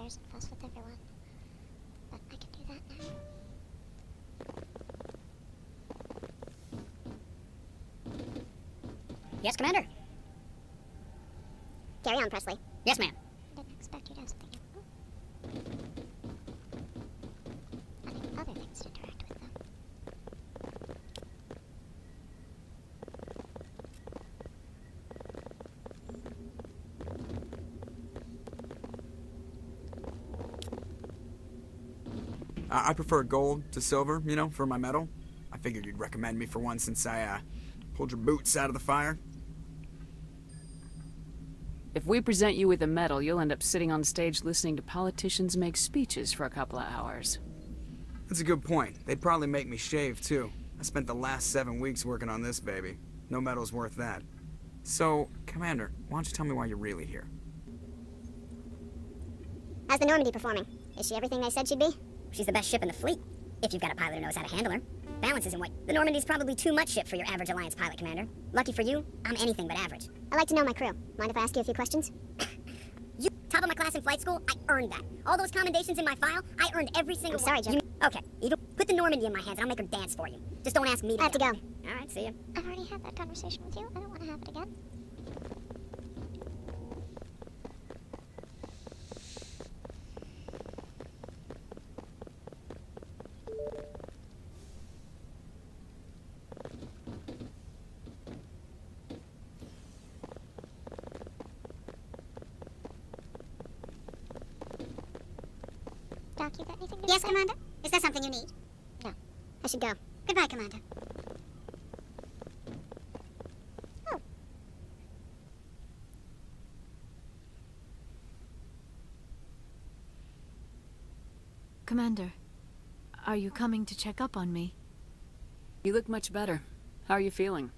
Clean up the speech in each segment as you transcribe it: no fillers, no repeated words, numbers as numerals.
upstairs and fuss with everyone. But I can do that now. Yes, Commander? Carry on, Presley. Yes, ma'am. Didn't expect you to have something else. I think other things to interact with, though. I prefer gold to silver, you know, for my medal. I figured you'd recommend me for one since I, pulled your boots out of the fire. If we present you with a medal, you'll end up sitting on stage listening to politicians make speeches for a couple of hours. That's a good point. They'd probably make me shave, too. I spent the last 7 weeks working on this baby. No medal's worth that. So, Commander, why don't you tell me why you're really here? How's the Normandy performing? Is she everything they said she'd be? She's the best ship in the fleet, if you've got a pilot who knows how to handle her. Balance isn't what... The Normandy's probably too much ship for your average Alliance pilot, Commander. Lucky for you, I'm anything but average. I like to know my crew. Mind if I ask you a few questions? You top of my class in flight school, I earned that. All those commendations in my file, I earned every single I'm sorry, one. Joe. Okay, you put the Normandy in my hands and I'll make her dance for you. Just don't ask me to I have to go. Alright, see ya. I've already had that conversation with you. I don't want to have it again. Doc, you got anything to Yes, say? Commander? Is there something you need? No. I should go. Goodbye, Commander. Oh. Commander, are you coming to check up on me? You look much better. How are you feeling?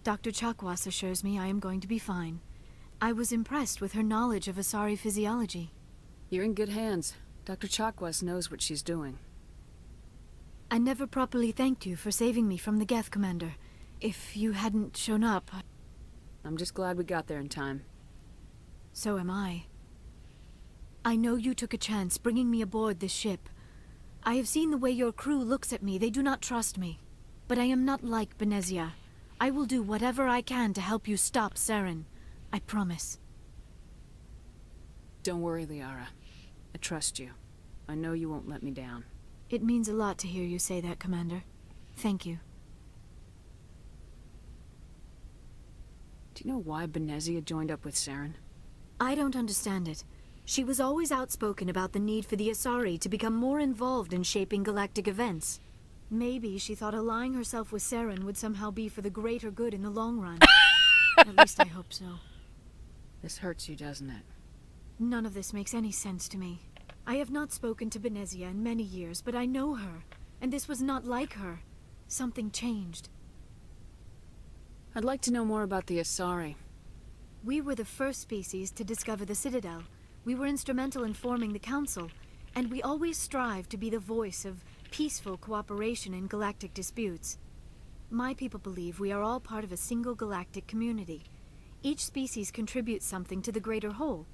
Dr. Chakwas assures me I am going to be fine. I was impressed with her knowledge of Asari physiology. You're in good hands. Dr. Chakwas knows what she's doing. I never properly thanked you for saving me from the Geth, Commander. If you hadn't shown up, I'm just glad we got there in time. so am I. I know you took a chance bringing me aboard this ship. I have seen the way your crew looks at me. They do not trust me. But I am not like Benezia. I will do whatever I can to help you stop Saren. I promise. Don't worry, Liara. I trust you. I know you won't let me down. It means a lot to hear you say that, Commander. Thank you. Do you know why Benezia joined up with Saren? I don't understand it. She was always outspoken about the need for the Asari to become more involved in shaping galactic events. Maybe she thought allying herself with Saren would somehow be for the greater good in the long run. At least I hope so. This hurts you, doesn't it? None of this makes any sense to me. I have not spoken to Benezia in many years, but I know her, and this was not like her. Something changed. I'd like to know more about the Asari. We were the first species to discover the Citadel. We were instrumental in forming the Council, and we always strive to be the voice of peaceful cooperation in galactic disputes. My people believe we are all part of a single galactic community. Each species contributes something to the greater whole.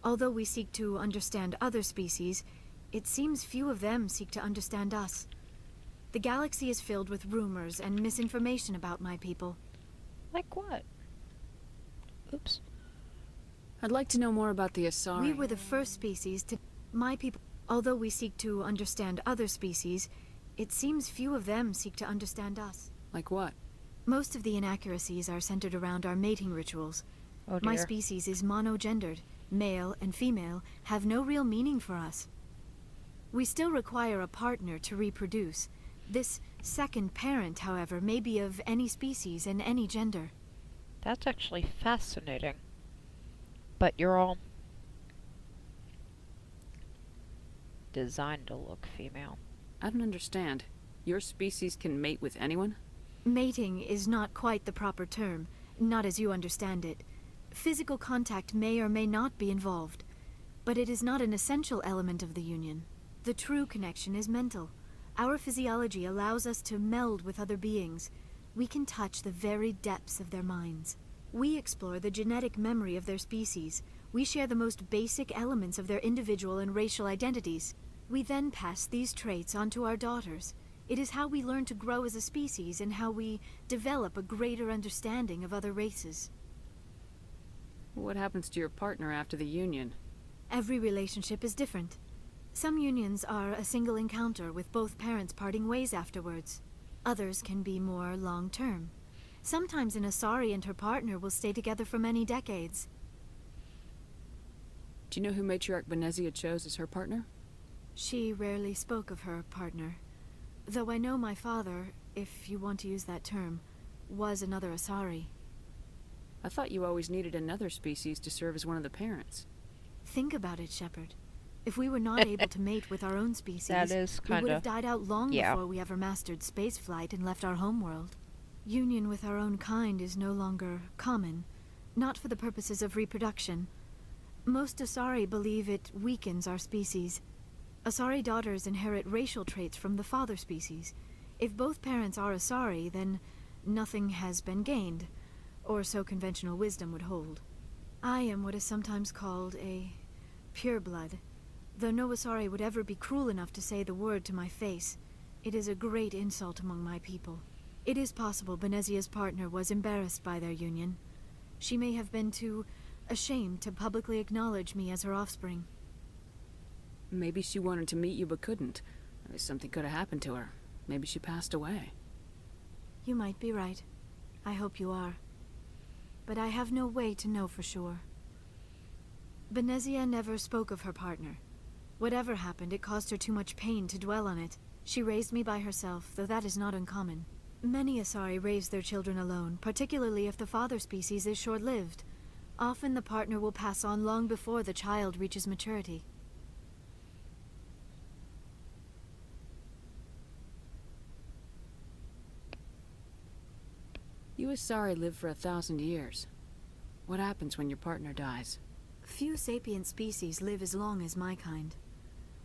Although we seek to understand other species, it seems few of them seek to understand us. The galaxy is filled with rumors and misinformation about my people. Like what? Oops. I'd like to know more about the Asari. We were the first species to... My people... Although we seek to understand other species, it seems few of them seek to understand us. Like what? Most of the inaccuracies are centered around our mating rituals. Oh dear. My species is monogendered. Male and female have no real meaning for us. We still require a partner to reproduce. This second parent, however, may be of any species and any gender. That's actually fascinating. But you're all designed to look female. I don't understand. Your species can mate with anyone? Mating is not quite the proper term, not as you understand it. Physical contact may or may not be involved, but it is not an essential element of the union. The true connection is mental. Our physiology allows us to meld with other beings. We can touch the very depths of their minds. We explore the genetic memory of their species, We share the most basic elements of their individual and racial identities. We then pass these traits on to our daughters. It is how we learn to grow as a species and how we develop a greater understanding of other races. What happens to your partner after the union? Every relationship is different. Some unions are a single encounter with both parents parting ways afterwards. Others can be more long-term. Sometimes an Asari and her partner will stay together for many decades. Do you know who Matriarch Benezia chose as her partner? She rarely spoke of her partner. Though I know my father, if you want to use that term, was another Asari. I thought you always needed another species to serve as one of the parents. Think about it, Shepard. If we were not able to mate with our own species, That is we would have kinda- died out long yeah. before we ever mastered spaceflight and left our homeworld. Union with our own kind is no longer common, not for the purposes of reproduction. Most Asari believe it weakens our species. Asari daughters inherit racial traits from the father species. If both parents are Asari, then nothing has been gained, or so conventional wisdom would hold. I am what is sometimes called a pureblood. Though no Asari would ever be cruel enough to say the word to my face, it is a great insult among my people. It is possible Benezia's partner was embarrassed by their union. She may have been too ashamed to publicly acknowledge me as her offspring. Maybe she wanted to meet you but couldn't. Or something could have happened to her. Maybe she passed away. You might be right. I hope you are. But I have no way to know for sure. Benezia never spoke of her partner. Whatever happened, it caused her too much pain to dwell on it. She raised me by herself, though that is not uncommon. Many Asari raise their children alone, particularly if the father species is short-lived. Often the partner will pass on long before the child reaches maturity. You Asari live for 1,000 years. What happens when your partner dies? Few sapient species live as long as my kind.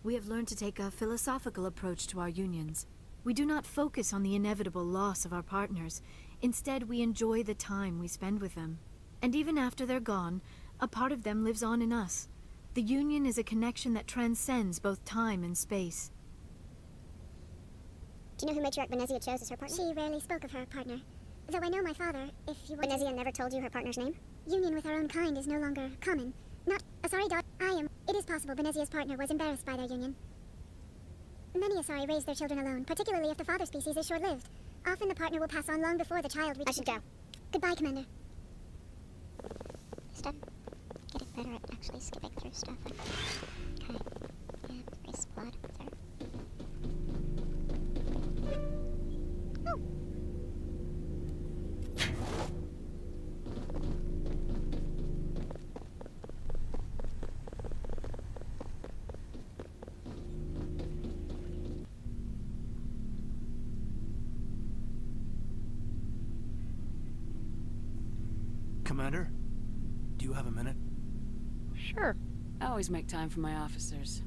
We have learned to take a philosophical approach to our unions. We do not focus on the inevitable loss of our partners. Instead, we enjoy the time we spend with them. And even after they're gone, a part of them lives on in us. The union is a connection that transcends both time and space. Do you know who Matriarch Benezia chose as her partner? She rarely spoke of her partner. Though I know my father, if you want... Benezia never told you her partner's name? Union with our own kind is no longer common. Not Asari dot. It is possible Benezia's partner was embarrassed by their union. Many Asari raise their children alone, particularly if the father species is short-lived. Often the partner will pass on long before the child reaches... I should go. Goodbye, Commander. Stuff. Getting better at actually skipping through stuff. Okay. And race blood, sir. Oh. Commander, do you have a minute? Sure. I always make time for my officers.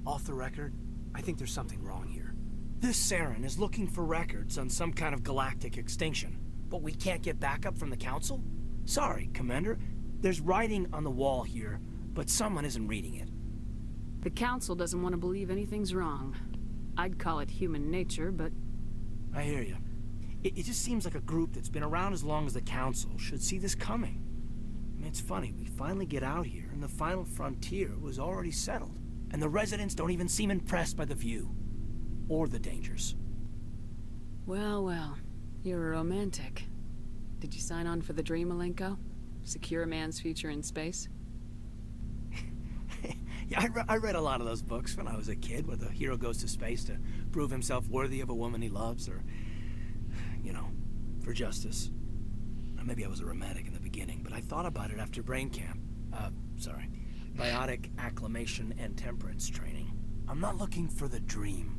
Off the record, I think there's something wrong here. This Saren is looking for records on some kind of galactic extinction, but we can't get backup from the Council? Sorry, Commander. There's writing on the wall here, but someone isn't reading it. The Council doesn't want to believe anything's wrong. I'd call it human nature, but I hear you. It just seems like a group that's been around as long as the Council should see this coming. I mean, it's funny, we finally get out here, and the final frontier was already settled. And the residents don't even seem impressed by the view. Or the dangers. well, you're a romantic. Did you sign on for the dream, Malenko? Secure a man's future in space? Yeah, I read a lot of those books when I was a kid, where the hero goes to space to prove himself worthy of a woman he loves, or, you know, for justice. Or maybe I was a romantic in the beginning, but I thought about it after brain camp. Biotic acclimation and temperance training. I'm not looking for the dream.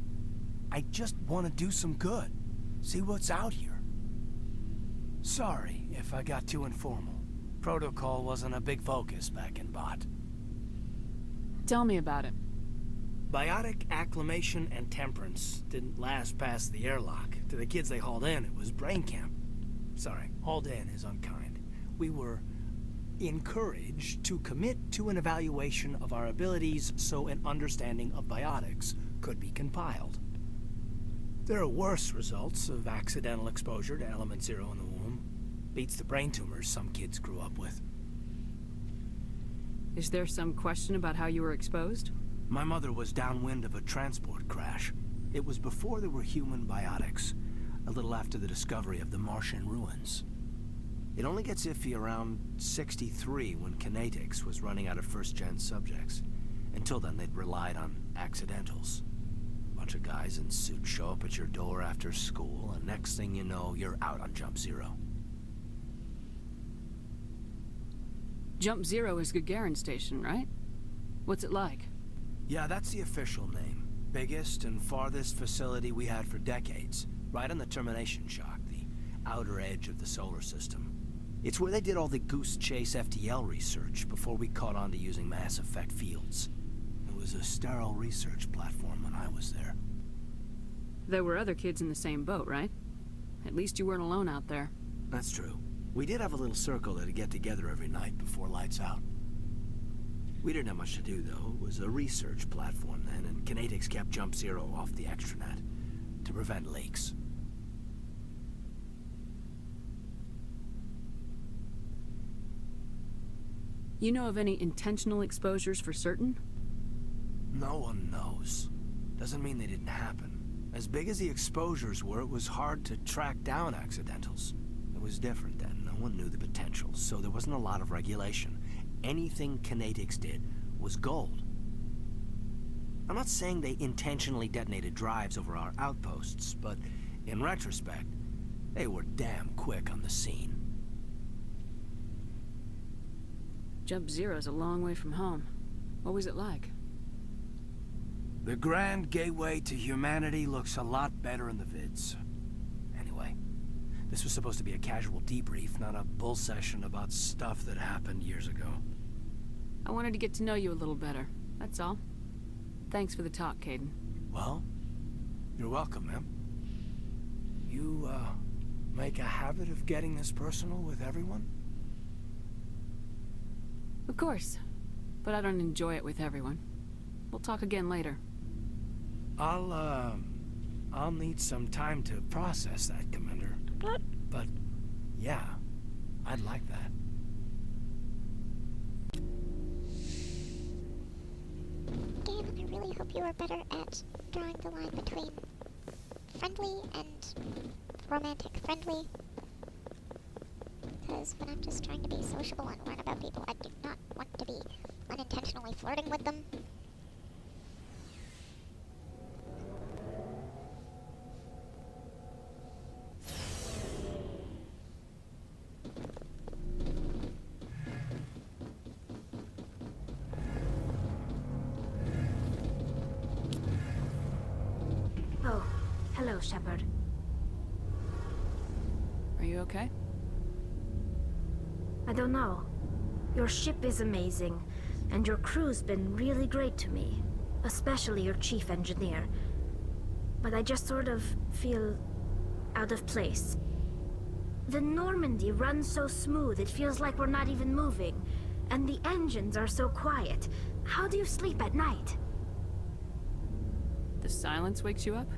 I just want to do some good. See what's out here. Sorry if I got too informal. Protocol wasn't a big focus back in Bot. Tell me about it. Biotic acclimation and temperance didn't last past the airlock. To the kids they hauled in, it was brain camp. Sorry, hauled in is unkind. We were encouraged to commit to an evaluation of our abilities so an understanding of biotics could be compiled. There are worse results of accidental exposure to Element Zero in the womb. Beats the brain tumors some kids grew up with. Is there some question about how you were exposed? My mother was downwind of a transport crash. It was before there were human biotics, a little after the discovery of the Martian ruins. It only gets iffy around 63 when Kinetics was running out of first-gen subjects. Until then, they'd relied on accidentals. Bunch of guys in suits show up at your door after school, and next thing you know, you're out on Jump Zero. Jump Zero is Gagarin Station, right? What's it like? Yeah, that's the official name. Biggest and farthest facility we had for decades. Right on the termination shock, the outer edge of the solar system. It's where they did all the Goose Chase FTL research before we caught on to using mass effect fields. It was a sterile research platform when I was there. There were other kids in the same boat, right? At least you weren't alone out there. That's true. We did have a little circle that'd get together every night before lights out. We didn't have much to do, though. It was a research platform then, and Kinetics kept Jump Zero off the extranet to prevent leaks. You know of any intentional exposures for certain? No one knows. Doesn't mean they didn't happen. As big as the exposures were, it was hard to track down accidentals. It was different then. No one knew the potential, so there wasn't a lot of regulation. Anything Kinetics did was gold. I'm not saying they intentionally detonated drives over our outposts, but in retrospect, they were damn quick on the scene. Jump Zero's a long way from home. What was it like? The Grand Gateway to Humanity looks a lot better in the vids. Anyway, this was supposed to be a casual debrief, not a bull session about stuff that happened years ago. I wanted to get to know you a little better, that's all. Thanks for the talk, Kaidan. Well, you're welcome, ma'am. You, make a habit of getting this personal with everyone? Of course, but I don't enjoy it with everyone. We'll talk again later. I'll need some time to process that, Commander. What? But, yeah, I'd like that. Galen, I really hope you are better at drawing the line between friendly and romantic friendly. Because when I'm just trying to be sociable and learn about people, I do not want to be unintentionally flirting with them. Oh, hello, Shepard. Are you okay? I don't know. Your ship is amazing, and your crew's been really great to me. Especially your chief engineer. But I just sort of feel out of place. The Normandy runs so smooth it feels like we're not even moving. And the engines are so quiet. How do you sleep at night? The silence wakes you up?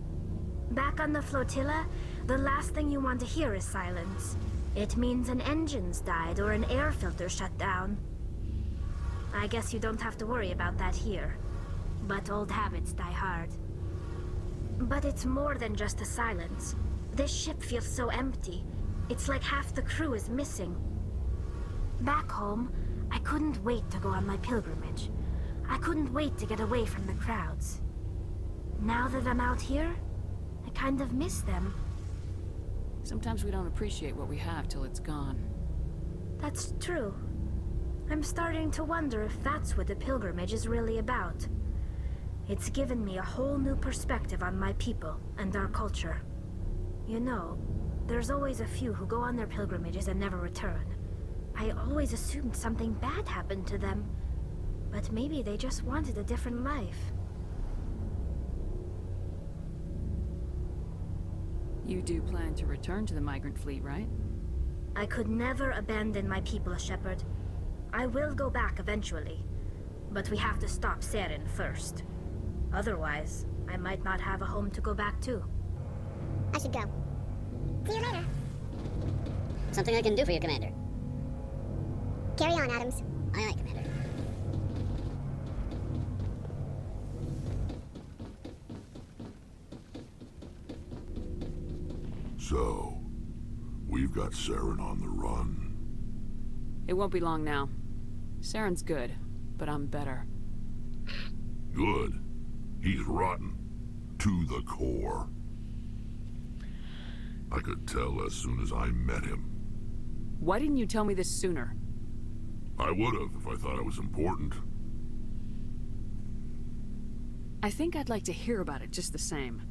Back on the flotilla, the last thing you want to hear is silence. It means an engine's died or an air filter shut down. I guess you don't have to worry about that here. But old habits die hard. But it's more than just the silence. This ship feels so empty. It's like half the crew is missing. Back home, I couldn't wait to go on my pilgrimage. I couldn't wait to get away from the crowds. Now that I'm out here, I kind of miss them. Sometimes we don't appreciate what we have till it's gone. That's true. I'm starting to wonder if that's what the pilgrimage is really about. It's given me a whole new perspective on my people and our culture. You know, there's always a few who go on their pilgrimages and never return. I always assumed something bad happened to them, but maybe they just wanted a different life. You do plan to return to the migrant fleet, right? I could never abandon my people, Shepard. I will go back eventually, but we have to stop Saren first. Otherwise, I might not have a home to go back to. I should go. See you later. Something I can do for you, Commander. Carry on, Adams. Aye, aye, Commander. So, we've got Saren on the run. It won't be long now. Saren's good, but I'm better. Good. He's rotten. To the core. I could tell as soon as I met him. Why didn't you tell me this sooner? I would've if I thought it was important. I think I'd like to hear about it just the same.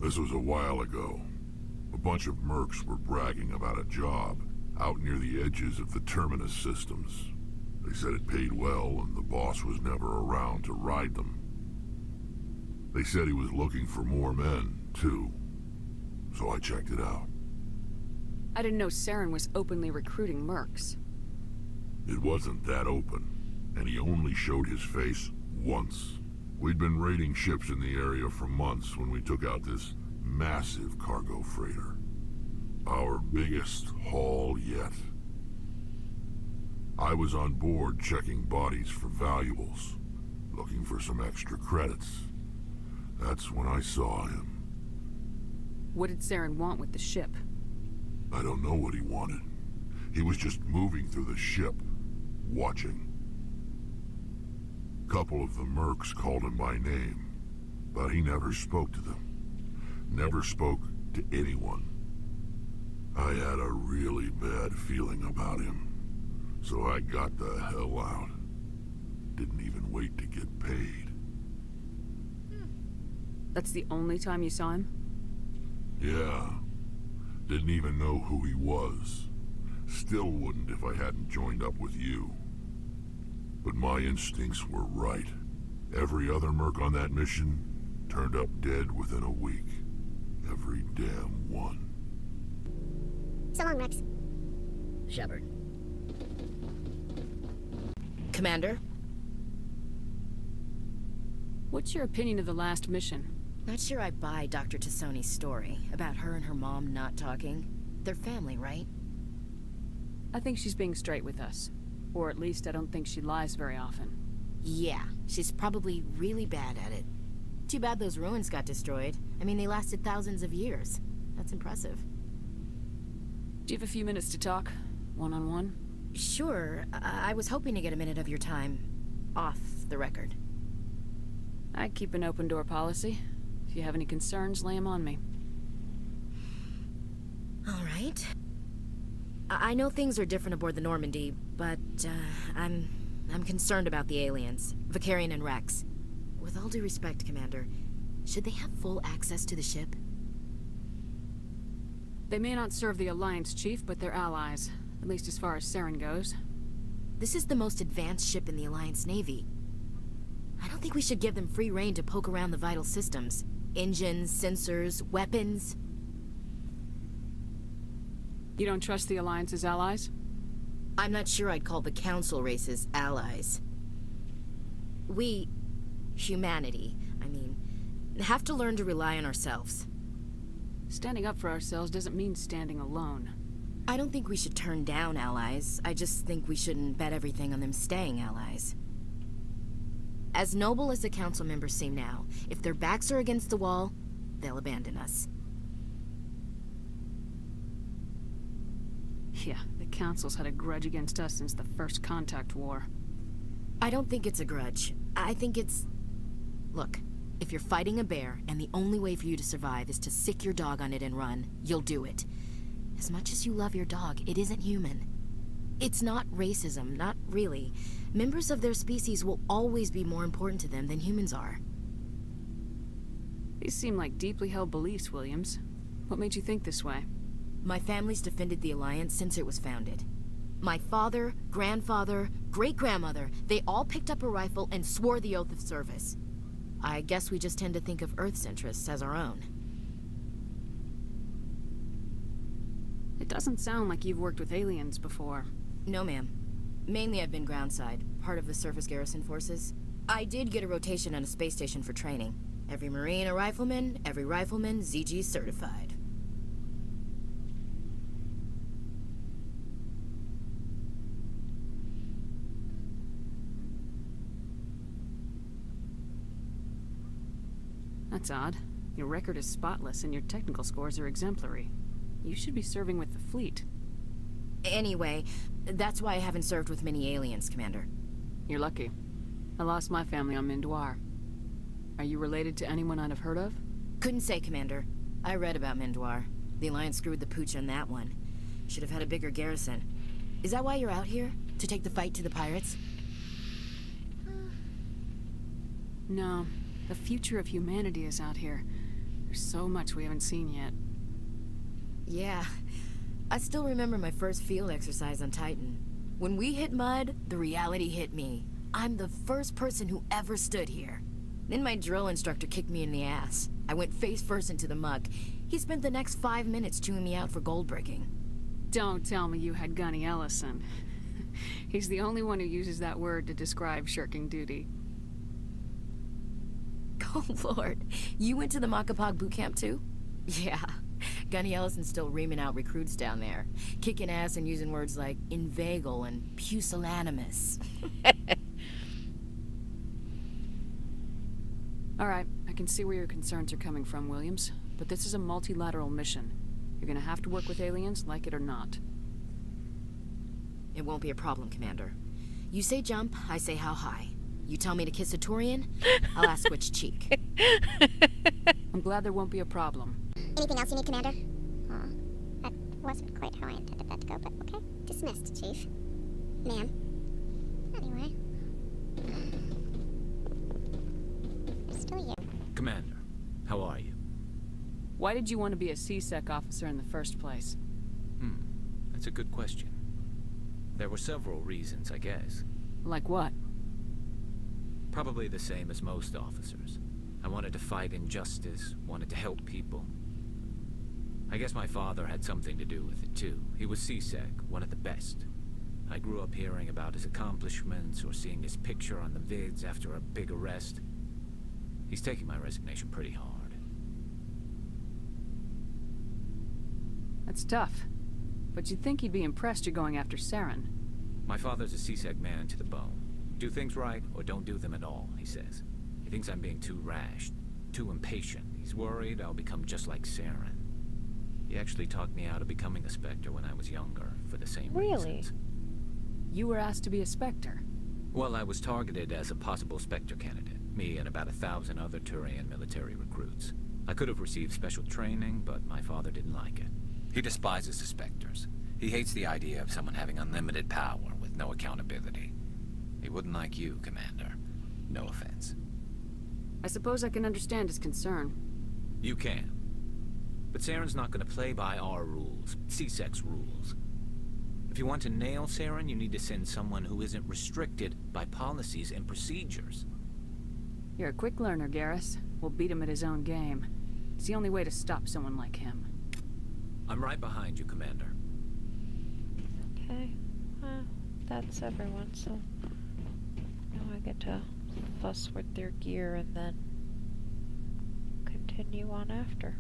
This was a while ago. A bunch of mercs were bragging about a job out near the edges of the Terminus systems. They said it paid well and the boss was never around to ride them. They said he was looking for more men, too. So I checked it out. I didn't know Saren was openly recruiting mercs. It wasn't that open, and he only showed his face once. We'd been raiding ships in the area for months when we took out this massive cargo freighter. Our biggest haul yet. I was on board checking bodies for valuables, looking for some extra credits. That's when I saw him. What did Saren want with the ship? I don't know what he wanted. He was just moving through the ship, watching. Couple of the mercs called him by name, but he never spoke to them. Never spoke to anyone. I had a really bad feeling about him, so I got the hell out. Didn't even wait to get paid. That's the only time you saw him? Yeah. Didn't even know who he was. Still wouldn't if I hadn't joined up with you. But my instincts were right. Every other merc on that mission turned up dead within a week. Every damn one. So long, Rex. Shepard. Commander? What's your opinion of the last mission? Not sure I buy Dr. Tassoni's story about her and her mom not talking. They're family, right? I think she's being straight with us. Or at least I don't think she lies very often. Yeah, she's probably really bad at it. Too bad those ruins got destroyed. I mean, they lasted thousands of years. That's impressive. Do you have a few minutes to talk? One-on-one? Sure. I was hoping to get a minute of your time off the record. I keep an open door policy. If you have any concerns, lay them on me. All right. I know things are different aboard the Normandy, but I'm concerned about the aliens, Vakarian and Rex. With all due respect, Commander, should they have full access to the ship? They may not serve the Alliance, Chief, but they're allies. At least as far as Saren goes. This is the most advanced ship in the Alliance Navy. I don't think we should give them free rein to poke around the vital systems. Engines, sensors, weapons. You don't trust the Alliance's allies? I'm not sure I'd call the Council races allies. We, humanity, I mean, have to learn to rely on ourselves. Standing up for ourselves doesn't mean standing alone. I don't think we should turn down allies. I just think we shouldn't bet everything on them staying allies. As noble as the Council members seem now, if their backs are against the wall, they'll abandon us. Yeah, the Council's had a grudge against us since the First Contact War. I don't think it's a grudge. I think it's... Look, if you're fighting a bear and the only way for you to survive is to sick your dog on it and run, you'll do it. As much as you love your dog, it isn't human. It's not racism, not really. Members of their species will always be more important to them than humans are. These seem like deeply held beliefs, Williams. What made you think this way? My family's defended the Alliance since it was founded. My father, grandfather, great-grandmother, they all picked up a rifle and swore the oath of service. I guess we just tend to think of Earth's interests as our own. It doesn't sound like you've worked with aliens before. No, ma'am. Mainly I've been groundside, part of the surface garrison forces. I did get a rotation on a space station for training. Every Marine a rifleman, every rifleman ZG certified. That's odd. Your record is spotless and your technical scores are exemplary. You should be serving with the fleet. Anyway, that's why I haven't served with many aliens, Commander. You're lucky. I lost my family on Mindoir. Are you related to anyone I'd have heard of? Couldn't say, Commander. I read about Mindoir. The Alliance screwed the pooch on that one. Should have had a bigger garrison. Is that why you're out here? To take the fight to the pirates? No. The future of humanity is out here. There's so much we haven't seen yet. Yeah. I still remember my first field exercise on Titan. When we hit mud, the reality hit me. I'm the first person who ever stood here. Then my drill instructor kicked me in the ass. I went face first into the muck. He spent the next 5 minutes chewing me out for gold bricking. Don't tell me you had Gunny Ellison. He's the only one who uses that word to describe shirking duty. Oh, Lord. You went to the Makapog boot camp, too? Yeah. Gunny Ellison's still reaming out recruits down there. Kicking ass and using words like inveigle and pusillanimous. All right, I can see where your concerns are coming from, Williams. But this is a multilateral mission. You're gonna have to work with aliens, like it or not. It won't be a problem, Commander. You say jump, I say how high. You tell me to kiss a Turian, I'll ask which cheek. I'm glad there won't be a problem. Anything else you need, Commander? That wasn't quite how I intended that to go, but okay. Dismissed, Chief. Ma'am. Anyway. Still you. Commander, how are you? Why did you want to be a CSEC officer in the first place? That's a good question. There were several reasons, I guess. Like what? Probably the same as most officers. I wanted to fight injustice, wanted to help people. I guess my father had something to do with it too. He was CSEC, one of the best. I grew up hearing about his accomplishments or seeing his picture on the vids after a big arrest. He's taking my resignation pretty hard. That's tough. But you'd think he'd be impressed you're going after Saren. My father's a CSEC man to the bone. Do things right, or don't do them at all, he says. He thinks I'm being too rash, too impatient. He's worried I'll become just like Saren. He actually talked me out of becoming a Spectre when I was younger, for the same reasons. You were asked to be a Spectre? Well, I was targeted as a possible Spectre candidate. Me and about 1,000 other Turian military recruits. I could have received special training, but my father didn't like it. He despises the Spectres. He hates the idea of someone having unlimited power with no accountability. He wouldn't like you, Commander. No offense. I suppose I can understand his concern. You can. But Saren's not going to play by our rules, CSEC's rules. If you want to nail Saren, you need to send someone who isn't restricted by policies and procedures. You're a quick learner, Garrus. We'll beat him at his own game. It's the only way to stop someone like him. I'm right behind you, Commander. Okay. That's everyone, so now I get to fuss with their gear and then continue on after.